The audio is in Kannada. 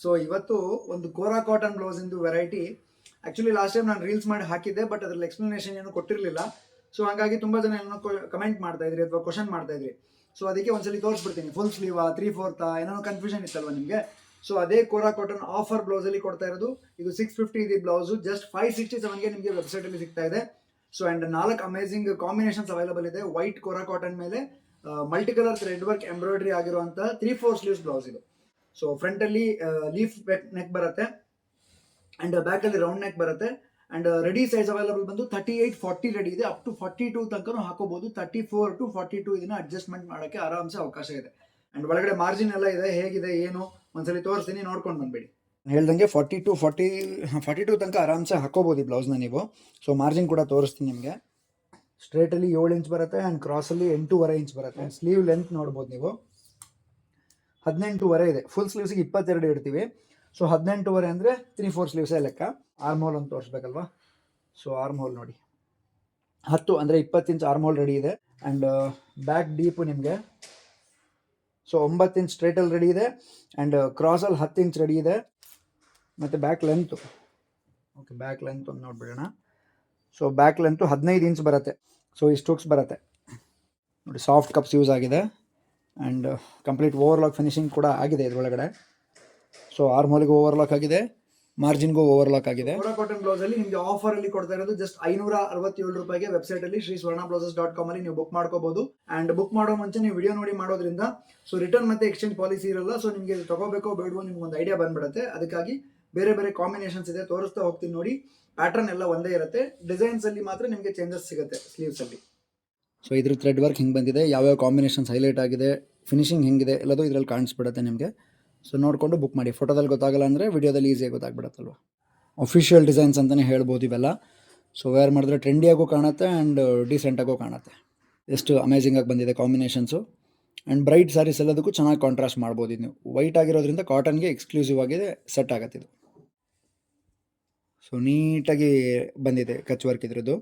ಸೊ ಇವತ್ತು ಒಂದು ಕೋರಾ ಕಾಟನ್ ಬ್ಲೌಸ್ ಇಂದು ವೆರೈಟಿ. ಆಕ್ಚುಲಿ ಲಾಸ್ಟ್ ಟೈಮ್ ನಾನು ರೀಲ್ಸ್ ಮಾಡಿ ಹಾಕಿದ್ದೆ, ಬಟ್ ಅದ್ರಲ್ಲಿ ಎಕ್ಸ್ಪ್ಲನೇಷನ್ ಏನು ಕೊಟ್ಟಿರಲಿಲ್ಲ. ಸೊ ಹಾಗಾಗಿ ತುಂಬಾ ಜನ ಏನೋ ಕಮೆಂಟ್ ಮಾಡ್ತಾ ಇದ್ರಿ ಅಥವಾ ಕ್ವಶನ್ ಮಾಡ್ತಾ ಇದ್ರಿ. ಸೊ ಅದಕ್ಕೆ ಒಂದ್ಸಲಿ ತೋರಿಸ್ಬಿಡ್ತೀನಿ. ಫುಲ್ ಸ್ಲೀವಾ 3/4 ಏನೋ ಕನ್ಫ್ಯೂಷನ್ ಇತ್ತಲ್ವಾ ನಿಮಗೆ. ಸೊ ಅದೇ ಕೋರಾ ಕಾಟನ್ ಆಫರ್ ಬ್ಲೌಸ್ ಅಲ್ಲಿ ಕೊಡ್ತಾ ಇರೋದು. ಇದು 650 ಇದೆ ಬ್ಲೌಸ್, ಜಸ್ಟ್ 567ಗೆ ನಿಮಗೆ ವೆಬ್ಸೈಟ್ ಅಲ್ಲಿ ಸಿಗ್ತಾ ಇದೆ. So and 4 amazing combinations available ಇದೆ. ವೈಟ್ ಕೋರಾ ಕಾಟನ್ ಮೇಲೆ multi colour thread work embroidery ಆಗಿರುವಂತಹ 3/4 ಸ್ಲೀವ್ಸ್ ಬ್ಲೌಸ್ ಇದು. ಸೊ ಫ್ರಂಟ್ ಅಲ್ಲಿ ಲೀಫ್ ನೆಕ್ ಬರುತ್ತೆ ಅಂಡ್ ಬ್ಯಾಕ್ ಅಲ್ಲಿ ರೌಂಡ್ ನೆಕ್ ಬರುತ್ತೆ. ಅಂಡ್ ರೆಡಿ ಸೈಜ್ ಅವೈಲೇಬಲ್ ಬಂದು 38-40 ರೆಡಿ ಇದೆ. ಅಪ್ ಟು 42 ತನಕ ಹಾಕೋಬಹುದು. 34 to 42 ಇದನ್ನ ಅಡ್ಜಸ್ಟ್ಮೆಂಟ್ ಮಾಡೋಕ್ಕೆ ಆರಾಮ್ಸೆ ಅವಕಾಶ ಇದೆ. ಅಂಡ್ ಒಳಗಡೆ ಮಾರ್ಜಿನ್ ಎಲ್ಲ ಇದೆ, ಹೇಗಿದೆ ಏನು ಒಂದ್ಸಲಿ ತೋರಿಸ್ತೀನಿ, ನೋಡ್ಕೊಂಡು ಬಂದ್ಬಿಡಿ. ಹೇಳ್ದಂಗೆ 42 ತನಕ ಆರಾಮ್ಸೆ ಹಾಕೋಬಹುದು ಈ ಬ್ಲೌಸ್ನ ನೀವು. ಸೊ ಮಾರ್ಜಿನ್ ಕೂಡ ತೋರಿಸ್ತೀನಿ ನಿಮಗೆ. ಸ್ಟ್ರೇಟಲ್ಲಿ 7 ಇಂಚ್ ಬರುತ್ತೆ ಆ್ಯಂಡ್ ಕ್ರಾಸಲ್ಲಿ 8.5 ಇಂಚ್ ಬರುತ್ತೆ. ಸ್ಲೀವ್ ಲೆಂತ್ ನೋಡ್ಬೋದು ನೀವು 18.5 ಇದೆ. ಫುಲ್ ಸ್ಲೀವ್ಸಿಗೆ 22 ಇಡ್ತೀವಿ. ಸೊ 18.5 ಅಂದರೆ 3/4 ಸ್ಲೀವ್ಸೇ ಲೆಕ್ಕ. ಆರ್ಮ್ ಹೋಲ್ ಒಂದು ತೋರಿಸ್ಬೇಕಲ್ವಾ. ಸೊ ಆರ್ಮ್ ಹೋಲ್ ನೋಡಿ 10 ಅಂದರೆ 20 ಇಂಚ್ ಆರ್ಮ್ ಹೋಲ್ ರೆಡಿ ಇದೆ. ಆ್ಯಂಡ್ ಬ್ಯಾಕ್ ಡೀಪು ನಿಮಗೆ ಸೊ 9 ಇಂಚ್ ಸ್ಟ್ರೇಟಲ್ಲಿ ರೆಡಿ ಇದೆ. ಆ್ಯಂಡ್ ಕ್ರಾಸಲ್ಲಿ 10 ಇಂಚ್ ರೆಡಿ ಇದೆ. ಮತ್ತು ಬ್ಯಾಕ್ ಲೆಂತು ಬ್ಯಾಕ್ ಲೆಂತ್ ಒಂದು ನೋಡ್ಬಿಡೋಣ. ಸೊ ಬ್ಯಾಕ್ ಲೆಂತು 15 ಇಂಚ್ ಬರುತ್ತೆ. ಸೊ ಇಷ್ಟು ಹುಕ್ಸ್ ಬರುತ್ತೆ ನೋಡಿ. ಸಾಫ್ಟ್ ಕಪ್ಸ್ ಯೂಸ್ ಆಗಿದೆ ಆ್ಯಂಡ್ ಕಂಪ್ಲೀಟ್ ಓವರ್ಲಾಕ್ ಫಿನಿಶಿಂಗ್ ಕೂಡ ಆಗಿದೆ ಇದರೊಳಗಡೆ. ಸೊ ಆರ್ಮ್ ಹೋಲಿಗೂ ಓವರ್ಲಾಕ್ ಆಗಿದೆ, ಮಾರ್ಜಿನ್ಗೂ ಓವರ್ಲಾಕ್ ಆಗಿದೆ. ಕೋರಾ ಕಾಟನ್ ಬ್ಲೌಸಲ್ಲಿ ನಿಮಗೆ ಆಫರಲ್ಲಿ ಕೊಡ್ತಾ ಇರೋದು ಜಸ್ಟ್ 567 ರೂಪಾಯಿಗೆ. ವೆಬ್ಸೈಟಲ್ಲಿ sriswarnablouses.com ಅಲ್ಲಿ ನೀವು ಬುಕ್ ಮಾಡ್ಕೋಬಹುದು. ಆ್ಯಂಡ್ ಬುಕ್ ಮಾಡೋ ಮುಂಚೆ ನೀವು ವಿಡಿಯೋ ನೋಡಿ ಮಾಡೋದ್ರಿಂದ ಸೊ ರಿಟರ್ನ್ ಮತ್ತು ಎಕ್ಸ್ಚೇಂಜ್ ಪಾಲಿಸಿ ಇರಲ್ಲ. ಸೊ ನಿಮಗೆ ತಗೋಬೇಕೋ ಬೇಡವೋ ನಿಮ್ಗೆ ಒಂದು ಐಡಿಯಾ ಬಂದ್ಬಿಡುತ್ತೆ. ಅದಕ್ಕಾಗಿ ಬೇರೆ ಬೇರೆ ಕಾಂಬಿನೇಷನ್ಸ್ ಇದೆ, ತೋರಿಸ್ತಾ ಹೋಗ್ತೀನಿ ನೋಡಿ. ಪ್ಯಾಟರ್ನ್ ಎಲ್ಲ ಒಂದೇ ಇರುತ್ತೆ, ಡಿಸೈನ್ಸಲ್ಲಿ ಮಾತ್ರ ನಿಮಗೆ ಚೇಂಜಸ್ ಸಿಗುತ್ತೆ ಸ್ಲೀವ್ಸಲ್ಲಿ. ಸೊ ಇದ್ರ ಥ್ರೆಡ್ ವರ್ಕ್ ಹಿಂಗೆ ಬಂದಿದೆ, ಯಾವ್ಯಾವ ಕಾಂಬಿನೇಷನ್ಸ್ ಹೈಲೈಟ್ ಆಗಿದೆ, ಫಿನಿಶಿಂಗ್ ಹೆಂಗಿದೆ ಎಲ್ಲದೂ ಇದರಲ್ಲಿ ಕಾಣಿಸ್ಬಿಡುತ್ತೆ ನಿಮಗೆ. ಸೊ ನೋಡಿಕೊಂಡು ಬುಕ್ ಮಾಡಿ. ಫೋಟೋದಲ್ಲಿ ಗೊತ್ತಾಗಲ್ಲ ಅಂದರೆ ವಿಡಿಯೋದಲ್ಲಿ ಈಸಿಯಾಗಿ ಗೊತ್ತಾಗ್ಬಿಡುತ್ತಲ್ವ. ಅಫಿಷಿಯಲ್ ಡಿಸೈನ್ಸ್ ಅಂತಲೇ ಹೇಳ್ಬೋದು ಇವೆಲ್ಲ. ಸೊ ವೇರ್ ಮಾಡಿದ್ರೆ ಟ್ರೆಂಡಿಯಾಗೂ ಕಾಣುತ್ತೆ ಆ್ಯಂಡ್ ಡೀಸೆಂಟಾಗೂ ಕಾಣುತ್ತೆ. ಎಷ್ಟು ಅಮೇಝಿಂಗಾಗಿ ಬಂದಿದೆ ಕಾಂಬಿನೇಷನ್ಸು. ಆ್ಯಂಡ್ ಬ್ರೈಟ್ ಸ್ಯಾರೀಸ್ ಎಲ್ಲದಕ್ಕೂ ಚೆನ್ನಾಗಿ ಕಾಂಟ್ರಾಸ್ಟ್ ಮಾಡ್ಬೋದು. ಇದು ವೈಟ್ ಆಗಿರೋದ್ರಿಂದ ಕಾಟನ್ಗೆ ಎಕ್ಸ್ಕ್ಲೂಸಿವ್ ಆಗಿದೆ, ಸೆಟ್ ಆಗುತ್ತೆ ಇದು. ಸೊ ನೀಟಾಗಿ ಬಂದಿದೆ ಕಚ್ ವರ್ಕ್ ಇದ್ರದ್ದು.